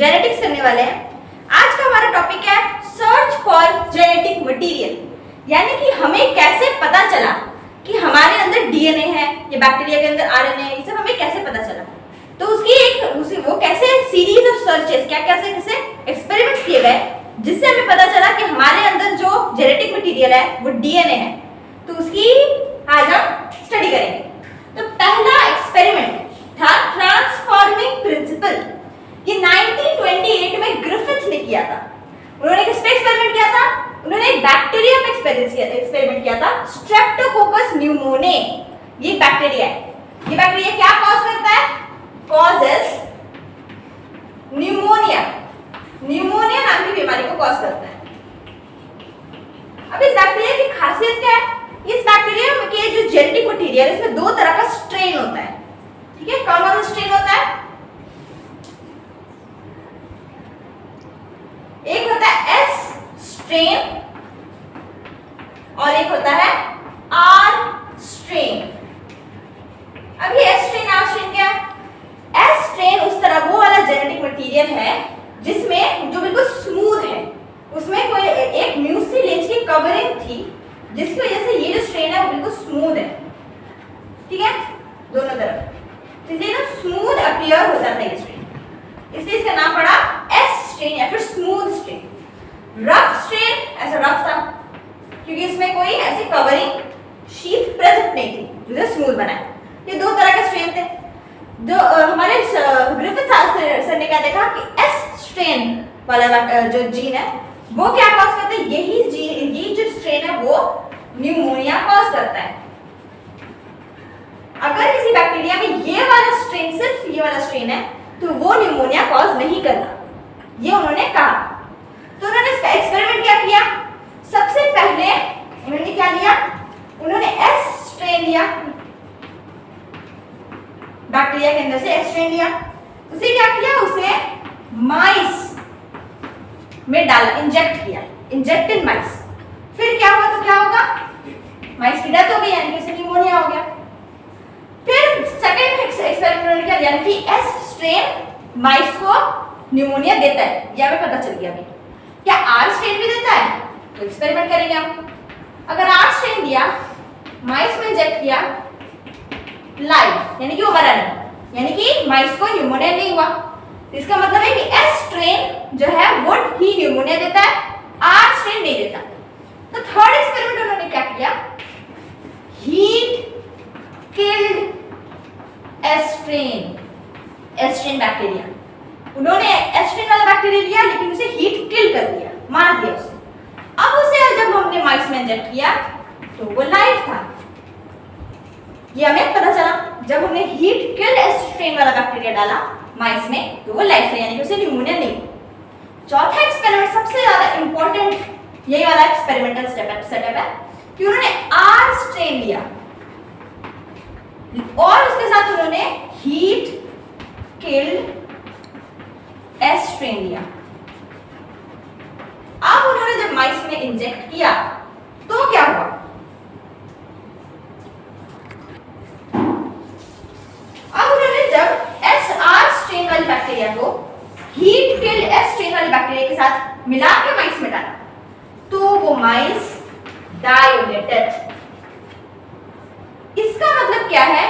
Genetics करने वाले हैं। आज का हमारा टॉपिक है सर्च फॉर जेनेटिक मटेरियल, यानी कि हमें कैसे पता चला कि हमारे अंदर डीएनए है या बैक्टीरिया के अंदर आरएनए है, ये सब हमें कैसे पता चला। तो उसकी वो कैसे सीरीज ऑफ सर्चेस कैसे एक्सपेरिमेंट्स किए गए जिससे हमें पता चला कि हमारे अंदर जो जेनेटिक मटेरियल है वो डीएनए है। तो उसकी आज हम स्टडी करेंगे। तो पहला एक्सपेरिमेंट था ट्रांसफॉर्मिंग प्रिंसिपल। ये 1928 में ग्रिफिथ ने किया था। उन्होंने किस पे एक्सपेरिमेंट किया था? उन्होंने एक बैक्टीरिया पे एक्सपेरिमेंट किया था, स्ट्रेप्टोकोकस न्यूमोनियाe। ये बैक्टीरिया है। ये बैक्टीरिया क्या कॉज करता है? Causes pneumonia. न्यूमोनिया नाम की बीमारी को कॉज करता है। अब इस बैक्टीरिया की खासियत क्या है? इस बैक्टीरिया के जो जेनेटिक मटेरियल है इसमें दो तरह का स्ट्रेन होता है। ठीक है, कौन कौन सा स्ट्रेन होता है? एक होता है एस स्ट्रेन और एक होता है आर स्ट्रेन। अब ये एस स्ट्रेन आर स्ट्रेन क्या है? एस स्ट्रेन उस तरह वो वाला जेनेटिक मटेरियल है जिसमें जो बिल्कुल स्मूथ है, उसमें कोई एक म्यूसिलेज की कवरिंग थी जिसकी वजह से ये जो स्ट्रेन है वो बिल्कुल स्मूथ है। ठीक है, दोनों तरफ, इसलिए ना स्मूथ अपीयर होता था ये स्ट्रेन, इसलिए इसका नाम पड़ा एस स्ट्रेन या फिर स्मूथ स्ट्रेन। रफ स्ट्रेन ऐसा रफ था क्योंकि इसमें कोई ऐसी कवरिंग शीट प्रेजेंट नहीं थी जिसे स्मूथ बनाए। ये दो तरह के स्ट्रेन थे। जो हमारे ग्रिफिथ सर ने क्या देखा कि एस स्ट्रेन वाला जो जीन है वो क्या कॉज करता है? यही जो स्ट्रेन है वो न्यूमोनिया कॉज करता है। अगर किसी बैक्टीरिया में ये वाला स्ट्रेन, सिर्फ ये वाला स्ट्रेन है, तो वो न्यूमोनिया कॉज नहीं करता, ये उन्होंने कहा। तो उन्होंने इसका एक्सपेरिमेंट क्या किया? सबसे पहले उन्होंने क्या लिया? उन्होंने एस स्ट्रेन लिया, बैक्टीरिया के अंदर से एस स्ट्रेन लिया। उसे क्या किया? उसे माइस में डाला, इंजेक्ट किया, इंजेक्टेड माइस। फिर क्या हुआ? तो क्या होगा? माइस की डेथ हो गई, यानी कि उसे निमोनिया हो गया। फिर सेकंड एक्सपेरिमेंट उन्होंने क्या किया कि एस स्ट्रेन माइस को निमोनिया देता है, यह हमें पता चल गया। अभी क्या आर स्ट्रेन भी देता है? तो एक्सपेरिमेंट करेंगे हम। अगर आर स्ट्रेन दिया, माइस में इंजेक्ट किया, लाइव यानी कि वो मरा नहीं, यानी कि माइस को न्यूमोनिया नहीं हुआ। तो इसका मतलब है कि एस स्ट्रेन जो है वो ही न्यूमोनिया देता है, आर स्ट्रेन नहीं देता। तो थर्ड एक्सपेरिमेंट उन्होंने क्या किया? Heat killed S strain bacteria. उन्होंने एस स्ट्रेन वाला बैक्टीरिया लिया लेकिन उसे हीट किल कर दिया, मार दिया उसे। अब उसे जब हमने माइस में इंजेक्ट किया तो वो लाइव था। ये हमें पता चला जब हमने हीट किल्ड एस स्ट्रेन वाला बैक्टीरिया डाला माइस में तो वो लाइव था, यानी कि उसे न्यूमोनिया नहीं। चौथा एक्सपेरिमेंट सबसे ज्यादा इंपॉर्टेंट यही वाला एक्सपेरिमेंटल सेटअप है कि उन्होंने आर स्ट्रेन लिया और उसके साथ उन्होंने हीट किल्ड एस स्ट्रेन लिया। अब उन्होंने जब माइस में इंजेक्ट किया तो क्या हुआ? अब उन्होंने जब एस आर स्ट्रेन वाली बैक्टीरिया को हीट किल्ड एस स्ट्रेन वाली बैक्टीरिया के साथ मिला के माइस में डाला तो वो माइस डाई हो गया, डेथ। इसका मतलब क्या है?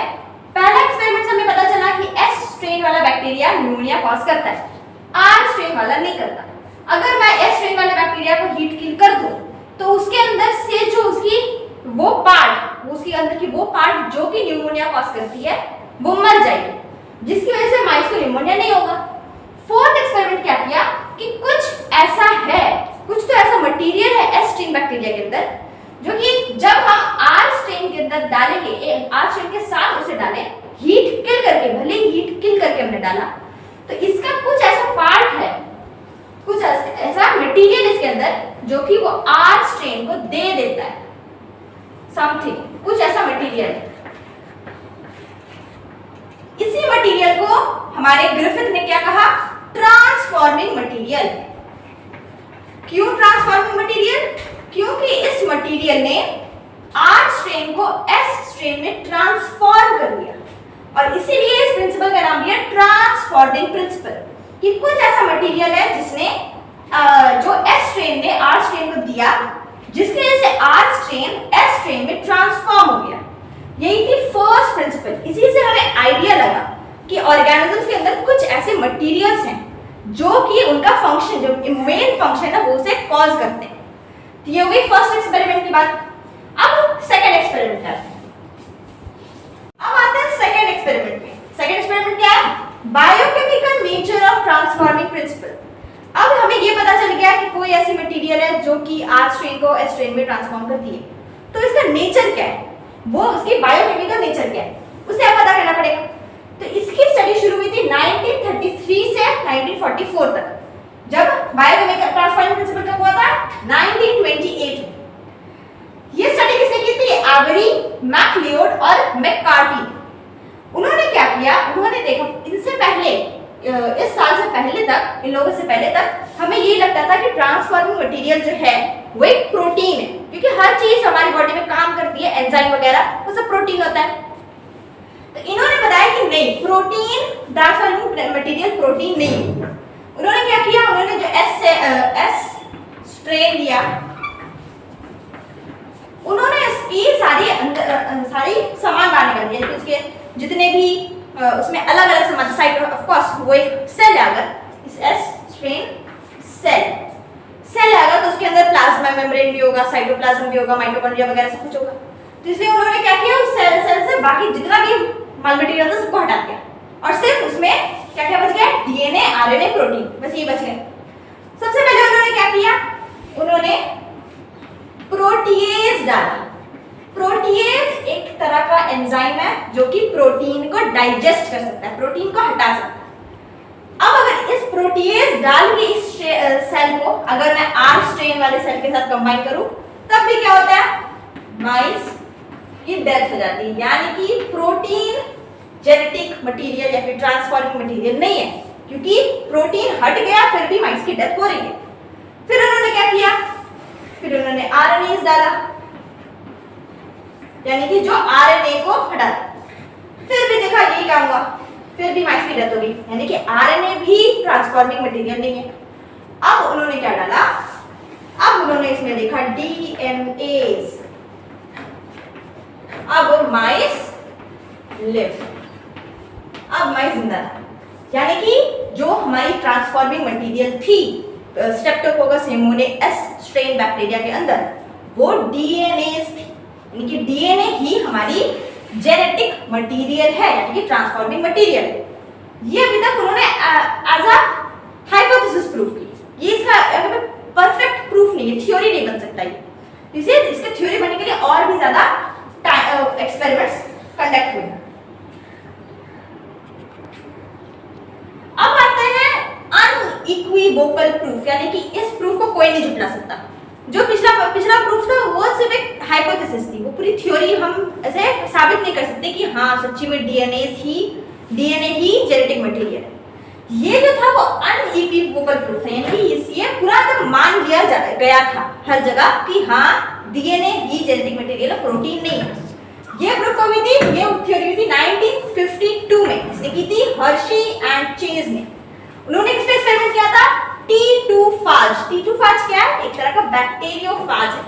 पहला एक्सपेरिमेंट से हमें पता चला कि एस स्ट्रेन वाला बैक्टीरिया न्यूमोनिया कॉज करता है, आर स्ट्रेन वाला नहीं करता। अगर मैं एस स्ट्रेन वाले बैक्टीरिया को हीट किल कर दूं तो उसके अंदर से जो उसके अंदर की वो पार्ट जो कि न्यूमोनिया कॉज करती है वो मर जाएगी, जिसकी वजह से माइस को न्यूमोनिया नहीं होगा। फोर्थ एक्सपेरिमेंट क्या किया कि कुछ ऐसा है, कुछ तो ऐसा मटेरियल है एस स्ट्रेन बैक्टीरिया के अंदर जो कि जब हम आर स्ट्रेन के अंदर डालेंगे, आर स्ट्रेन के साथ उसे डालें हीट किल करके, भले ही हीट किल करके हमने डाला, तो इसका कुछ ऐसा पार्ट है, कुछ ऐसा मटेरियल इसके अंदर जो कि वो आर स्ट्रेन को दे देता है, समथिंग, कुछ ऐसा मटेरियल है। इसी मटेरियल को हमारे ग्रिफिथ ने क्या कहा? Transforming material. क्यों ट्रांसफॉर्मिंग मटेरियल? क्योंकि इस मटेरियल ने आर स्ट्रेन को एस स्ट्रेन में ट्रांसफॉर्म कर दिया और इसीलिए इस प्रिंसिपल का नाम दिया ट्रांसफॉर्मिंग प्रिंसिपल। कि कुछ ऐसा मटेरियल है जिसने जो एस स्ट्रेन ने आर स्ट्रेन को दिया, जिसकी वजह से आर स्ट्रेन एस स्ट्रेन में ट्रांसफॉर्म हो गया। यही थी फर्स्ट प्रिंसिपल। इसी से हमें आइडिया लगा कि ऑर्गेनिजम्स के अंदर कुछ ऐसे मटेरियल्स हैं जो कि उनका फंक्शन, जो मेन फंक्शन है वो उसे कॉज करते हैं। तो ये हो गई फर्स्ट एक्सपेरिमेंट की बात। अब सेकंड एक्सपेरिमेंट करते हैं। अब आते हैं सेकंड एक्सपेरिमेंट में। सेकंड एक्सपेरिमेंट क्या है? Biochemical nature of transforming principle. अब हमें ये पता चल गया कि कोई ऐसी मटेरियल है जो कि आर स्ट्रेन को एस स्ट्रेन में ट्रांसफॉर्म करती है, तो इसका नेचर क्या है, वो उसकी बायोकेमिकल नेचर क्या है, उसे अब पता करना पड़ेगा। तो इसकी स्टडी शुरू हुई थी 1933 से 1944 तक, जब बायोकेमिकल ट्रांसफॉर्मिंग प्रिंसिपल कब हुआ था? 1928 में। ये स्टडी किसने की थी? एवरी, मैकलियोड और मैककार्टी। उन्होंने क्या किया? उन्होंने देखा इनसे पहले, इस साल से पहले तक, इन लोगों से पहले तक हमें ये लगता था कि ट्रांसफॉर्मिंग मटेरियल जो है वो एक प्रोटीन है, क्योंकि हर चीज हमारी बॉडी में काम करती है, एंजाइम वगैरह वो सब प्रोटीन होता है। तो इन्होंने बताया कि नहीं, प्रोटीन, ट्रांसफॉर्मिंग मटेरियल प्रोटीन नहीं है। उन्होंने क्या किया? उन्होंने जो एस स्ट्रेन लिया, उन्होंने इसकी सारी सामान बाहर निकाल दिया, उसके जितने भी उसमें अलग अलग सामान, साइट ऑफ कोर्स वो एक सेल है, अगर इस एस स्ट्रेन सेल है अगर, तो उसके अंदर प्लाज्मा मेम्ब्रेन भी होगा, साइटोप्लाज्म भी होगा, माइटोकॉन्ड्रिया वगैरह सब कुछ होगा। तो इसलिए उन्होंने क्या किया? उस सेल से बाकी जितना भी माल मटेरियल था सबको हटा दिया, और सिर्फ उसमें क्या क्या बच गया? डीएनए, आरएनए, प्रोटीन, बस ये बच गए। सबसे पहले उन्होंने क्या किया? उन्होंने प्रोटीएज डाला। प्रोटीएज एक तरह का एंजाइम है जो कि प्रोटीन को डाइजेस्ट कर सकता है, प्रोटीन को हटा सकता है। अब अगर इस प्रोटीएज डाल के इस सेल को अगर मैं आर स्ट्रेन वाले सेल के साथ कंबाइन करूं, तब भी क्या होता है? माइस की डेथ हो जाती है। यानी कि प्रोटीन जेनेटिक मटेरियल या फिर ट्रांसफॉर्मिंग मटेरियल नहीं है, क्योंकि प्रोटीन हट गया फिर भी माइस की डेथ हो रही है। फिर उन्होंने क्या किया? फिर उन्होंने आरएनए डाला, यानी कि जो आरएनए को हटा दिया। फिर भी देखा यही काम हुआ, फिर भी माइस की डेथ हो गई, यानी कि आरएनए भी ट्रांसफॉर्मिंग मटेरियल नहीं है। अब उन्होंने क्या डाला? अब उन्होंने इसमें देखा डीएनएज। अब माइस लिव, अब माइस जिंदा था, यानी कि जो हमारी ट्रांसफॉर्मिंग मटेरियल थी Streptococcus pneumonia S strain bacteria के अंदर, वो डीएनएज थी, यानी कि डीएनए ही हमारी जेनेटिक मटेरियल है, यानी कि ट्रांसफॉर्मिंग मटेरियल। ये अभी तक उन्होंने एज अ हाइपोथेसिस प्रूफ की। ये इसका परफेक्ट प्रूफ नहीं है, थ्योरी नहीं बन सकता ये। इसे इसके थ्योरी बनने के लिए और भी ज्यादा एक्सपेरिमेंट्स कंडक्ट हुए। अब आते हैं अनइक्विवोकल प्रूफ, यानी कि इस प्रूफ को कोई नहीं झुठला सकता। जो पिछला प्रूफ था वो सिर्फ एक हाइपोथेसिस थी, वो पूरी थ्योरी हम ऐसे साबित नहीं कर सकते कि हाँ सच्ची में डीएनए ही जेनेटिक मटेरियल है। ये जो था वो अनइक्विवोकल प्रूफ था, यानी कि ये पूरा एकदम मान लिया गया था हर जगह कि हाँ डीएनए ही जेनेटिक मटेरियल है, प्रोटीन नहीं है। ये प्रूफ कब हुई थी? ये थ्योरी हुई थी 1952 में। इसने की थी हर्शी एंड चेज ने। उन्होंने किस पे एक्सपेरिमेंट किया था? T2-phage। T2-phage क्या है? एक तरह का बैक्टीरियोफाज है,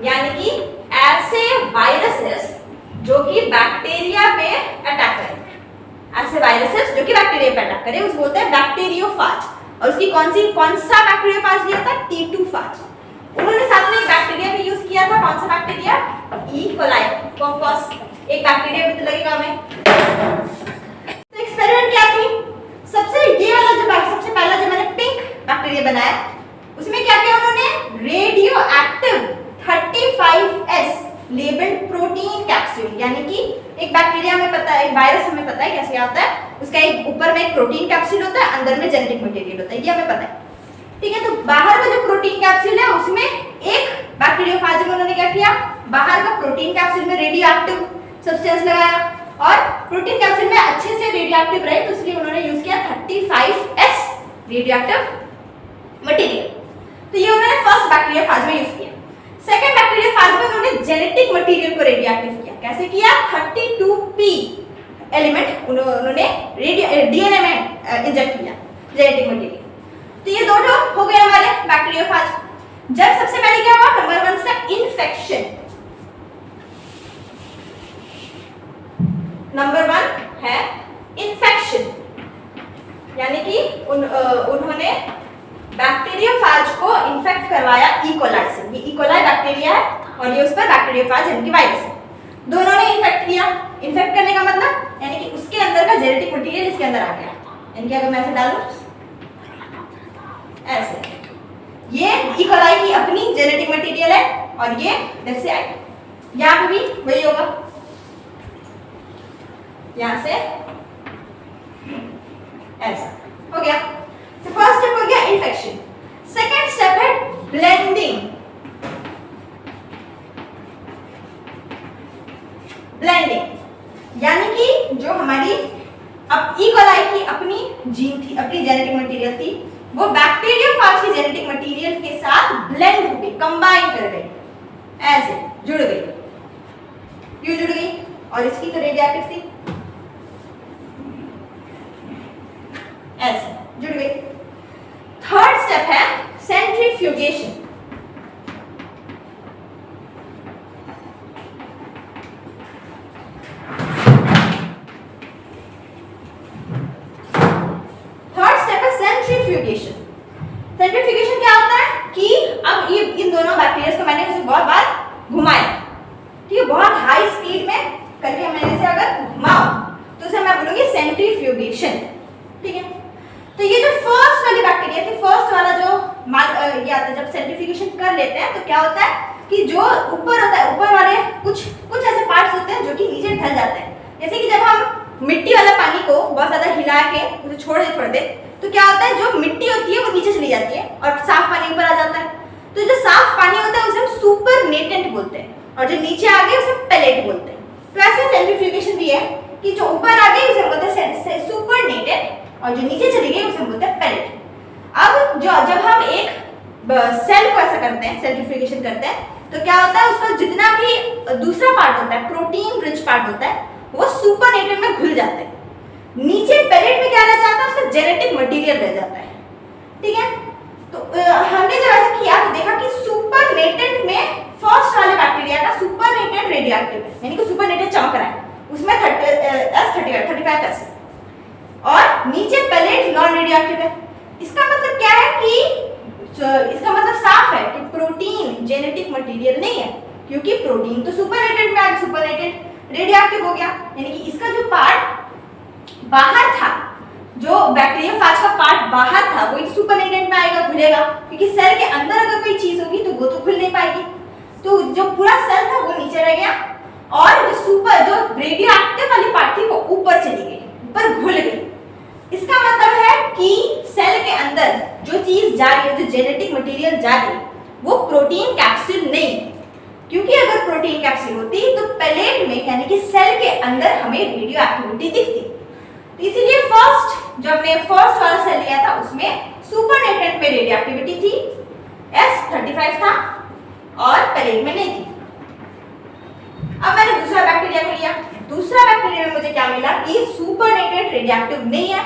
यानी कि ऐसे वायरसेस जो कि बैक्टीरिया पे अटैक करें, ऐसे वायरसेस जो कि बैक्टीरिया पे अटैक करें उसे बोलते हैं बैक्टीरियोफाज। और उसकी कौन सा बैक्टीरियोफाज लिया था? T2-phage। उन्होंने साथ में एक बैक्टीरिया भी यूज किया था। कौन सा बैक्टीरिया? E coli. एक बैक्टीरिया भी तो लगेगा हमें। तो एक्सपेरिमेंट क्या थी? ये वाला सबसे पहला जो मैंने पिंक बैक्टीरिया बनाया, उसमें क्या किया उन्होंने? Radio active 35S labelled protein capsule, यानी कि एक बैक्टीरिया हमें पता है, एक वायरस हमें पता है कैसे आता है, उसका एक ऊपर में एक प्रोटीन कैप्सूल होता है, अंदर में जेनेटिक मटेरियल होता है, ये हमें पता है। ठीक है, तो बाहर का जो प्रोटीन कैप्सूल है उसमें एक बैक्टीरियोफाज में उन्होंने क्या किया? बाहर का प्रोटीन कैप्सूल में रेडियो एक्टिव सब्सटेंस लगाया, और प्रोटीन कैप्सूल में अच्छे से रेडियोएक्टिव रहे, तो इसलिए उन्होंने यूज किया 35S रेडियोएक्टिव मटेरियल। तो ये उन्होंने फर्स्ट बैक्टीरिया फाज में यूज किया। सेकंड बैक्टीरिया फाज में उन्होंने जेनेटिक मटेरियल को रेडियोएक्टिव किया। कैसे किया? 32P एलिमेंट उन्होंने डीएनए में इंजेक्ट किया जेनेटिक मटेरियल। तो ये दोनों हो गए हमारे बैक्टीरियोफाज। जब सबसे पहले क्या हुआ, नंबर 1 से इन्फेक्शन। नंबर 1 है इन्फेक्शन, यानी कि उन्होंने बैक्टीरियोफाज को इन्फेक्ट करवाया इकोलाई से। ये इकोलाई बैक्टीरिया है और ये उस पर बैक्टीरियोफाज यानी कि वायरस है। दोनों ने इन्फेक्ट किया। इन्फेक्ट करने का मतलब यानी कि उसके अंदर का जेनेटिक मटेरियल इसके अंदर आ गया। यानी कि अगर मैं ऐसे डालूं ऐसे, ये इकोलाई की अपनी जेनेटिक मटेरियल है और ये इधर से आएगा। यहाँ पे भी वही होगा, यहाँ से ऐसा हो गया। तो फर्स्ट स्टेप हो गया इन्फेक्शन। सेकेंड स्टेप है ब्लेंडिंग। ब्लेंडिंग यानी कि जो हमारी अब इकोलाई की अपनी जीन थी, अपनी जेनेटिक मटेरियल थी, वो बैक्टीरियोफाज की जेनेटिक मटेरियल के साथ ब्लेंड हो गई, कंबाइन कर गई, ऐसे जुड़ गई। क्यों जुड़ गई? और इसकी तो रेडियोएक्टिव थी, ऐसे जुड़ गई। थर्ड स्टेप है सेंट्रीफ्यूगेशन। सेंट्रीफ्यूगेशन क्या होता है कि अब ये इन दोनों बैक्टीरिया को मैंने इसे बहुत बार घुमाया, ठीक है, बहुत हाई स्पीड में करके मैंने इसे अगर घुमाऊं तो उसे मैं बोलूंगी सेंट्रीफ्यूगेशन, ठीक है। तो ये जो फर्स्ट वाली बैक्टीरिया थी, फर्स्ट वाला जो ये आता है, जब सेंट्रीफ्यूगेशन कर लेते हैं तो क्या होता है कि जो ऊपर होता है, ऊपर वाले कुछ ऐसे पार्ट्स होते हैं जो कि नीचे ढल जाते हैं। जैसे कि जब हम मिट्टी वाला पानी को बहुत ज्यादा हिला के उसे छोड़ दे थोड़ी देर, तो क्या होता है, जो मिट्टी होती है वो नीचे चली जाती है और साफ पानी ऊपर आ जाता है। तो जो साफ पानी होता है उसे हम सुपरनेटेंट बोलते हैं और जो नीचे आ गए उसे पेलेट बोलते हैं। तो ऐसे सेंट्रीफ्यूगेशन भी है कि जो ऊपर आ गई उसे बोलते हैं सुपरनेटेंट और जो नीचे चली गई उसे बोलते हैं पेलेट। अब जब हम एक सेल को ऐसा करते हैं, सेंट्रीफ्यूगेशन करते हैं, तो क्या होता है, उसका जितना भी दूसरा पार्ट होता है, प्रोटीन रिच पार्ट होता है, वो सुपरनेटेंट में घुल जाता है। नीचे पेलेट में क्या रह जाता है, उसका जेनेटिक मटेरियल रह जाता है, ठीक है। तो हमने जब ऐसा किया तो देखा कि सुपरनेटेंट में फर्स्ट वाले बैक्टीरिया का सुपरनेटेंट रेडियोएक्टिव है, यानी कि सुपरनेटेंट चमक रहा है, उसमें S35 और नीचे पेलेट नॉन रेडियोएक्टिव है। इसका मतलब क्या है कि इसका मतलब साफ है कि प्रोटीन जेनेटिक मटेरियल नहीं है, क्योंकि प्रोटीन तो सुपरनेटेंट में आ गया, सुपरनेटेंट रेडियोएक्टिव हो गया, यानी कि इसका जो पार्ट बाहर था, जो बैक्टीरियोफाज का पार्ट बाहर था, वो सुपरनेटेंट में आएगा, घुलेगा, क्योंकि सेल के अंदर अगर कोई चीज होगी तो वो तो खुल नहीं पाएगी। तो जो पूरा सेल था वो नीचे रह गया और जो रेडियोएक्टिव वाली पार्ट थी वो ऊपर चली गई, ऊपर घुल गई। इसका मतलब है कि सेल के अंदर जो चीज जा रही है, जो जेनेटिक मटेरियल जा रही है, वो प्रोटीन कैप्सूल नहीं, क्योंकि अगर प्रोटीन कैप्सूल होती तो पेलेट में यानी कि सेल के अंदर हमें रेडियो एक्टिविटी दिखती। इसीलिए जब हमने फर्स्ट वाला सेल लिया था उसमें सुपरनेटेंट पे रेडियो एक्टिविटी थी, S35 था और पेलेट में नहीं थी। अब मैंने दूसरा बैक्टीरिया को लिया, दूसरा बैक्टीरिया में मुझे क्या मिला कि सुपरनेटेंट रेडियोएक्टिव नहीं है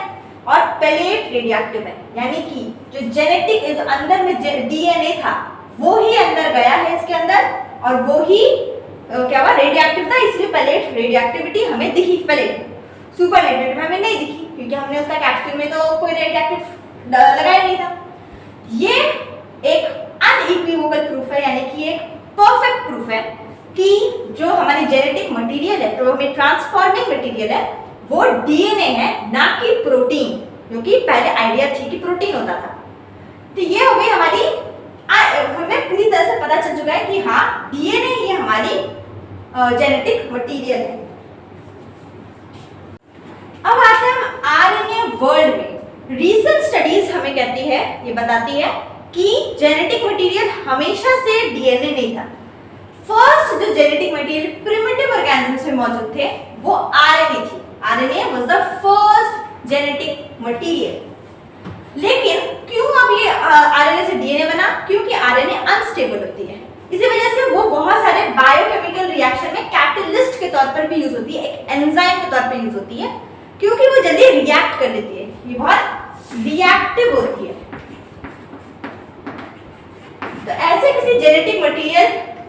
और पेलेट रेडियोएक्टिव है, यानी कि जो जेनेटिक अंदर में डीएनए था वो ही अंदर गया है इसके अंदर और वो ही क्या हुआ, रेडियोएक्टिव था, इसलिए पेलेट रेडियोएक्टिविटी हमें दिखी, पेलेट सुपरनेटेंट में हमें नहीं दिखी, क्योंकि हमने उसका कैप्सूल में तो कोई रेडियोएक्टिव लगाया नहीं था। ये एक अनइक्विवोकल प्रूफ है, यानी कि एक परफेक्ट प्रूफ है कि जो हमारी जेनेटिक मटेरियल है, तो हमें ट्रांसफॉर्मिंग मटेरियल है, वो डीएनए है, ना कि प्रोटीन, जो कि पहले आइडिया थी कि प्रोटीन होता था। तो ये हो गई हमारी, हमें पूरी तरह से पता चल चुका है कि हाँ, डीएनए ही हमारी जेनेटिक मटेरियल है। अब आते हैं हम आरएनए वर्ल्ड में। रीसेंट स्टडीज हमें कहती है, ये बताती है कि जेनेटिक मटेरियल हमेशा से डीएनए नहीं था। फर्स्ट जो जेनेटिक मटेरियल प्रिमिटिव ऑर्गेनिजम्स में मौजूद थे वो आरएनए थी। RNA was the first genetic material. लेकिन क्यों अब ये आरएनए से डीएनए बना? क्योंकि आरएनए अनस्टेबल होती है, इसी वजह से वो बहुत सारे बायोकेमिकल रिएक्शन में कैटलिस्ट के तौर पर भी यूज होती है, एक एंजाइम के तौर पर यूज होती है, क्योंकि वो जल्दी रिएक्ट कर लेती है। ये बहुत रिएक्टिव होती है। तो ऐसे किसी जेनेटिक मटेरियल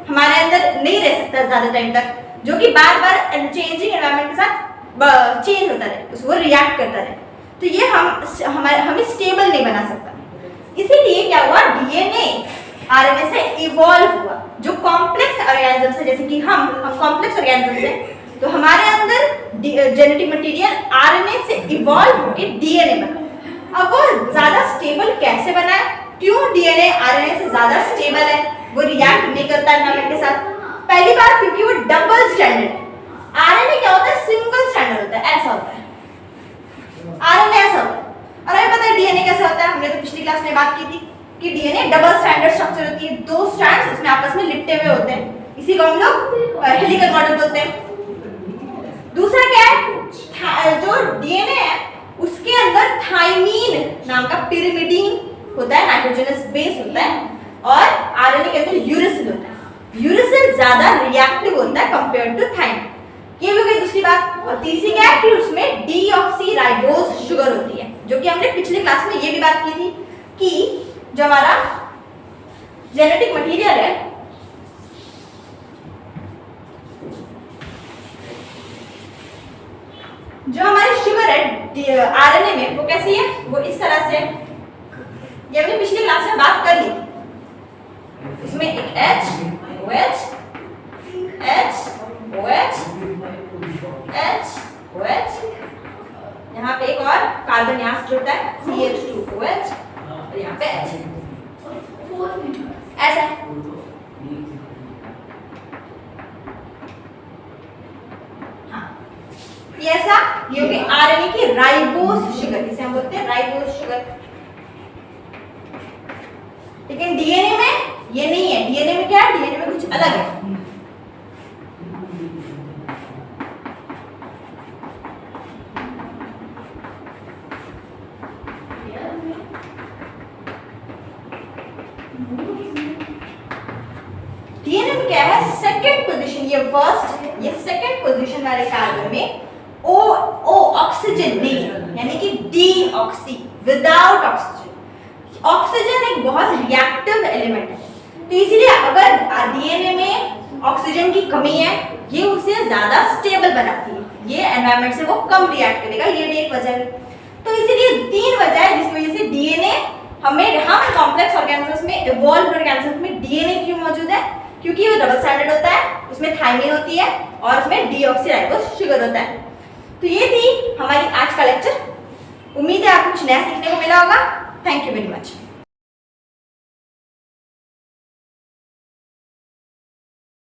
हमारे अंदर नहीं रह सकता ज्यादा टाइम तक, जो कि बार बार चेंजिंग एनवायरनमेंट के साथ चेंज होता रहे, उसको रिएक्ट करता रहे। तो ये हमें स्टेबल नहीं बना सकता। इसीलिए क्या हुआ, डीएनए आरएनए से इवॉल्व हुआ। जो कॉम्प्लेक्स ऑर्गेनिज्म है, जैसे कि हम कॉम्प्लेक्स ऑर्गेनिज्म है, तो हमारे अंदर जेनेटिक मटेरियल आरएनए से इवॉल्व होकर डीएनए बना। अब वो ज्यादा स्टेबल कैसे बना है, क्यों डीएनए आरएनए से ज्यादा स्टेबल है, वो रिएक्ट नहीं करता एनवायरनमेंट के साथ? पहली बात क्योंकि वो डबल स्ट्रैंडेड है। आरएनए क्या होता है, सिंगल स्ट्रैंडेड होता है, ऐसा होता है। आरएनए ऐसा होता है। और हमें पता है डीएनए कैसा होता है, हमने तो पिछली क्लास में बात की थी कि डीएनए डबल स्ट्रैंडेड स्ट्रक्चर होती है, दो स्ट्रैंड्स उसमें आपस में लिपटे हुए होते हैं, इसी को हम लोग हेलिकल मॉडल बोलते हैं। दूसरा क्या है, जो डीएनए है उसके अंदर थाइमीन नाम का पिरिमिडीन होता है, नाइट्रोजनस बेस होता है, और आरएनए के अंदर यूरेसिल होता है। यूरेसिल ज्यादा रिएक्टिव होता है कंपेयर टू थाइमीन। ये भी हो गई दूसरी बात। और तीसरी क्या है कि उसमें डीऑक्सीराइबोज शुगर होती है, जो कि हमने पिछली क्लास में ये भी बात की थी कि जो हमारा जेनेटिक मटेरियल है, जो हमारी शुगर है आरएनए में, वो कैसी है, वो इस तरह से, ये हमने पिछली क्लास में बात कर ली थी। इसमें एक H OH H OH H OH, यहाँ पे एक और कार्बन यहाँ से जुड़ता है CH2OH, और यहाँ पे H, ऐसा है। ये ऐसा, ये होगी आरएनए की राइबोज शुगर, इसे हम बोलते हैं राइबोज शुगर। लेकिन डीएनए में ये नहीं है। डीएनए में क्या है, डीएनए में कुछ अलग है। डीएनए में क्या है, सेकंड पोजीशन, ये फर्स्ट है, ये सेकंड पोजीशन वाले कार्बन में ओ ऑक्सीजन नहीं है, यानी कि डीऑक्सी, विदाउट ऑक्सीजन। ऑक्सीजन एक बहुत रिएक्टिव एलिमेंट है, तो इसीलिए अगर डीएनए में ऑक्सीजन की कमी है, ये उसे ज्यादा स्टेबल बनाती है, ये एनवायरनमेंट से वो कम रिएक्ट करेगा, ये भी एक वजह है। तो इसीलिए तीन वजह है जिसकी वजह से डीएनए हम कॉम्प्लेक्स ऑर्गेनिजम्स में, इवॉल्व्ड ऑर्गेनिजम्स में डीएनए क्यों मौजूद है, क्योंकि वो डबल स्ट्रैंडेड होता है, उसमें थाइमीन होती है और उसमें डीऑक्सीराइबोज शुगर होता है। तो ये थी हमारी आज का लेक्चर। उम्मीद है आपको कुछ नया सीखने को मिला होगा। Thank you very much.